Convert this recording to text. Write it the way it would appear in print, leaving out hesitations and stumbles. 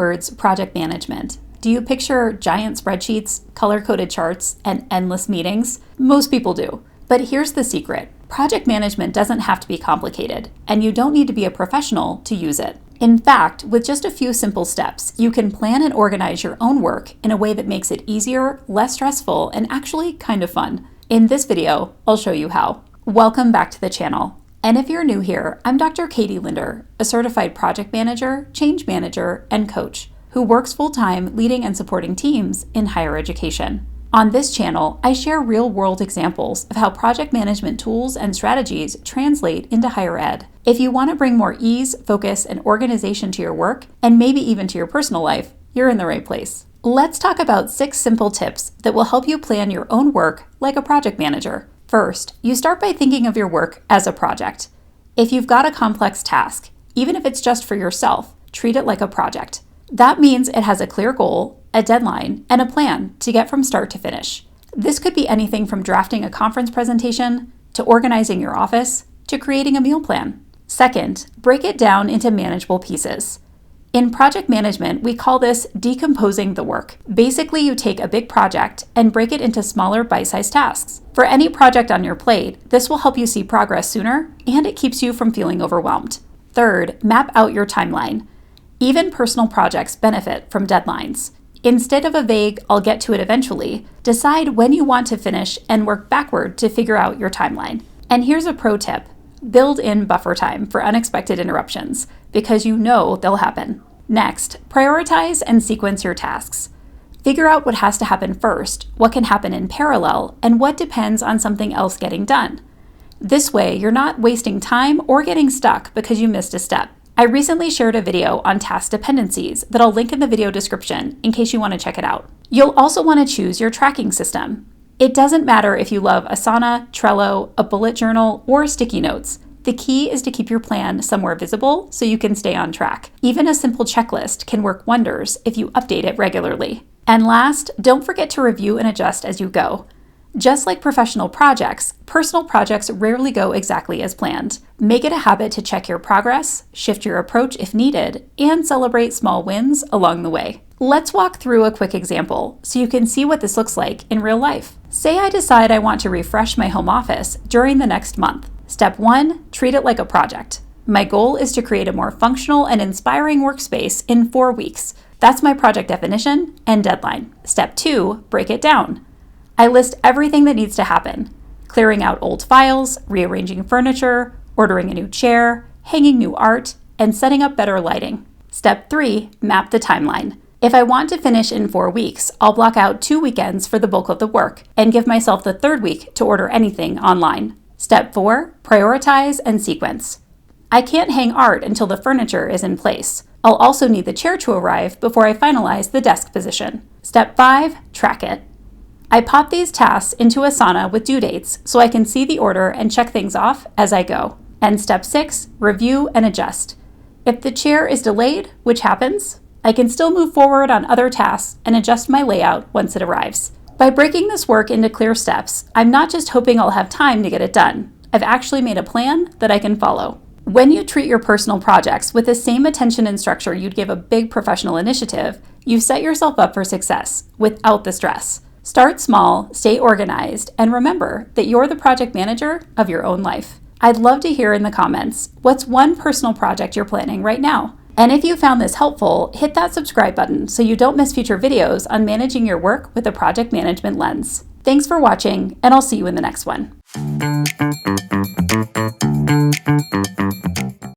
words project management, do you picture giant spreadsheets, color-coded charts, and endless meetings? Most people do. But here's the secret. Project management doesn't have to be complicated, and you don't need to be a professional to use it. In fact, with just a few simple steps, you can plan and organize your own work in a way that makes it easier, less stressful, and actually kind of fun. In this video, I'll show you how. Welcome back to the channel. And if you're new here, I'm Dr. Katie Linder, a certified project manager, change manager, and coach who works full-time leading and supporting teams in higher education. On this channel, I share real-world examples of how project management tools and strategies translate into higher ed. If you want to bring more ease, focus, and organization to your work, and maybe even to your personal life, you're in the right place. Let's talk about 6 simple tips that will help you plan your own work like a project manager. First, you start by thinking of your work as a project. If you've got a complex task, even if it's just for yourself, treat it like a project. That means it has a clear goal, a deadline, and a plan to get from start to finish. This could be anything from drafting a conference presentation, to organizing your office, to creating a meal plan. Second, break it down into manageable pieces. In project management, we call this decomposing the work. Basically, you take a big project and break it into smaller bite-sized tasks. For any project on your plate, this will help you see progress sooner, and it keeps you from feeling overwhelmed. Third, map out your timeline. Even personal projects benefit from deadlines. Instead of a vague, I'll get to it eventually, decide when you want to finish and work backward to figure out your timeline. And here's a pro tip. Build in buffer time for unexpected interruptions, because you know they'll happen. Next, prioritize and sequence your tasks. Figure out what has to happen first, what can happen in parallel, and what depends on something else getting done. This way, you're not wasting time or getting stuck because you missed a step. I recently shared a video on task dependencies that I'll link in the video description in case you want to check it out. You'll also want to choose your tracking system. It doesn't matter if you love Asana, Trello, a bullet journal, or sticky notes. The key is to keep your plan somewhere visible so you can stay on track. Even a simple checklist can work wonders if you update it regularly. And last, don't forget to review and adjust as you go. Just like professional projects, personal projects rarely go exactly as planned. Make it a habit to check your progress, shift your approach if needed, and celebrate small wins along the way. Let's walk through a quick example so you can see what this looks like in real life. Say I decide I want to refresh my home office during the next month. Step 1, treat it like a project. My goal is to create a more functional and inspiring workspace in 4 weeks. That's my project definition and deadline. Step 2, break it down. I list everything that needs to happen. Clearing out old files, rearranging furniture, ordering a new chair, hanging new art, and setting up better lighting. Step 3, map the timeline. If I want to finish in 4 weeks, I'll block out 2 weekends for the bulk of the work and give myself the 3rd week to order anything online. Step 4, prioritize and sequence. I can't hang art until the furniture is in place. I'll also need the chair to arrive before I finalize the desk position. Step 5, track it. I pop these tasks into Asana with due dates so I can see the order and check things off as I go. And step 6, review and adjust. If the chair is delayed, which happens, I can still move forward on other tasks and adjust my layout once it arrives. By breaking this work into clear steps, I'm not just hoping I'll have time to get it done. I've actually made a plan that I can follow. When you treat your personal projects with the same attention and structure you'd give a big professional initiative, you set yourself up for success without the stress. Start small, stay organized, and remember that you're the project manager of your own life. I'd love to hear in the comments, what's one personal project you're planning right now? And if you found this helpful, hit that subscribe button so you don't miss future videos on managing your work with a project management lens. Thanks for watching, and I'll see you in the next one.